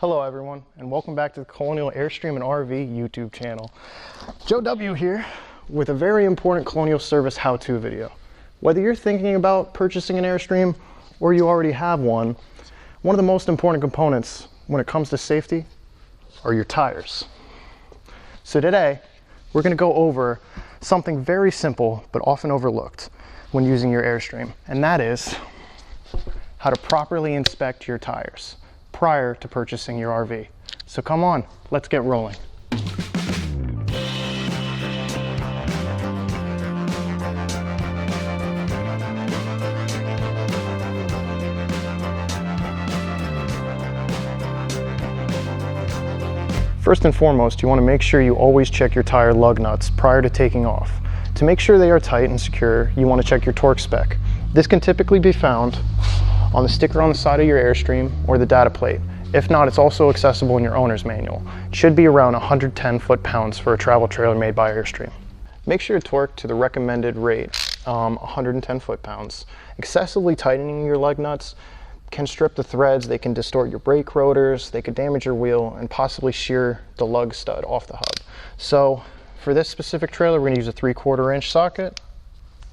Hello everyone, and welcome back to the Colonial Airstream and RV YouTube channel. Joe W here with a very important Colonial Service how-to video. Whether you're thinking about purchasing an Airstream or you already have one of the most important components when it comes to safety are your tires. So today, we're going to go over something very simple but often overlooked when using your Airstream, and that is how to properly inspect your tires prior to purchasing your RV. So come on, let's get rolling. First and foremost, you want to make sure you always check your tire lug nuts prior to taking off. To make sure they are tight and secure, you want to check your torque spec. This can typically be found on the sticker on the side of your Airstream or the data plate. If not, it's also accessible in your owner's manual. It should be around 110 foot-pounds for a travel trailer made by Airstream. Make sure to torque to the recommended rate, 110 foot-pounds. Excessively tightening your lug nuts can strip the threads, they can distort your brake rotors, they could damage your wheel, and possibly shear the lug stud off the hub. So for this specific trailer, we're going to use a 3/4 inch socket,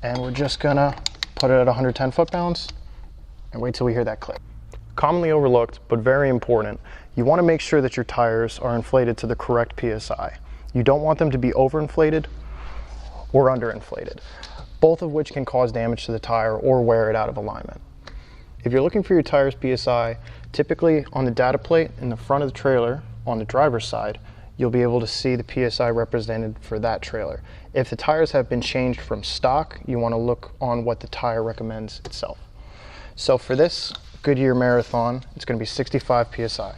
and we're just going to put it at 110 foot-pounds and wait till we hear that click. Commonly overlooked, but very important, you want to make sure that your tires are inflated to the correct PSI. You don't want them to be overinflated or underinflated, both of which can cause damage to the tire or wear it out of alignment. If you're looking for your tire's PSI, typically on the data plate in the front of the trailer on the driver's side, you'll be able to see the PSI represented for that trailer. If the tires have been changed from stock, you want to look on what the tire recommends itself. So for this Goodyear Marathon, it's going to be 65 PSI.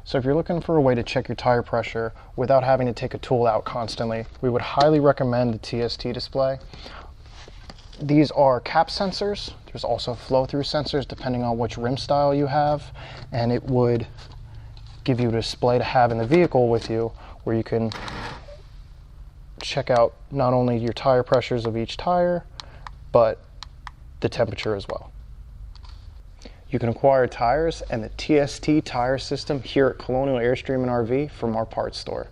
So if you're looking for a way to check your tire pressure without having to take a tool out constantly, we would highly recommend the TST Display. These are cap sensors. There's also flow-through sensors depending on which rim style you have, and it would give you a display to have in the vehicle with you where you can check out not only your tire pressures of each tire, but the temperature as well. You can acquire tires and the TST tire system here at Colonial Airstream and RV from our parts store.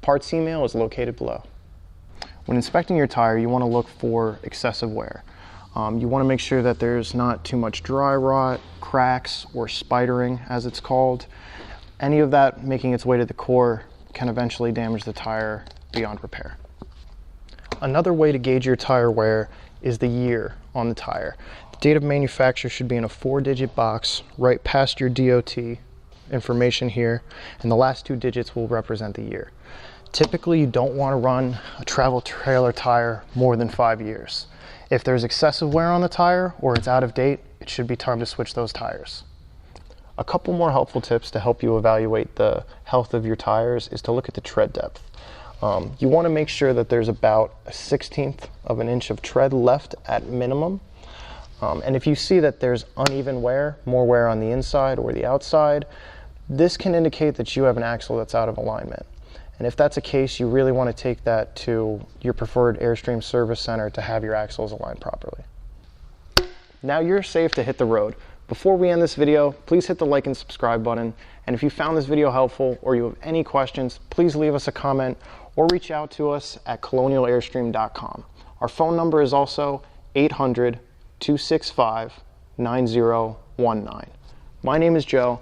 Parts email is located below. When inspecting your tire, you want to look for excessive wear. You want to make sure that there's not too much dry rot, cracks, or spidering as it's called. Any of that making its way to the core can eventually damage the tire beyond repair. Another way to gauge your tire wear is the year on the tire. The date of manufacture should be in a 4-digit box right past your DOT information here, and the last 2 digits will represent the year. Typically, you don't want to run a travel trailer tire more than 5 years. If there's excessive wear on the tire or it's out of date, it should be time to switch those tires. A couple more helpful tips to help you evaluate the health of your tires is to look at the tread depth. You want to make sure that there's about a 1/16 of an inch of tread left at minimum. And if you see that there's uneven wear, more wear on the inside or the outside, this can indicate that you have an axle that's out of alignment. And if that's the case, you really want to take that to your preferred Airstream service center to have your axles aligned properly. Now you're safe to hit the road. Before we end this video, please hit the like and subscribe button. And if you found this video helpful or you have any questions, please leave us a comment or reach out to us at colonialairstream.com. Our phone number is also 800-265-9019. My name is Joe,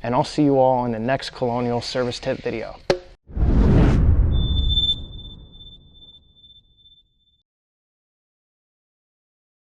and I'll see you all in the next Colonial Service Tip video.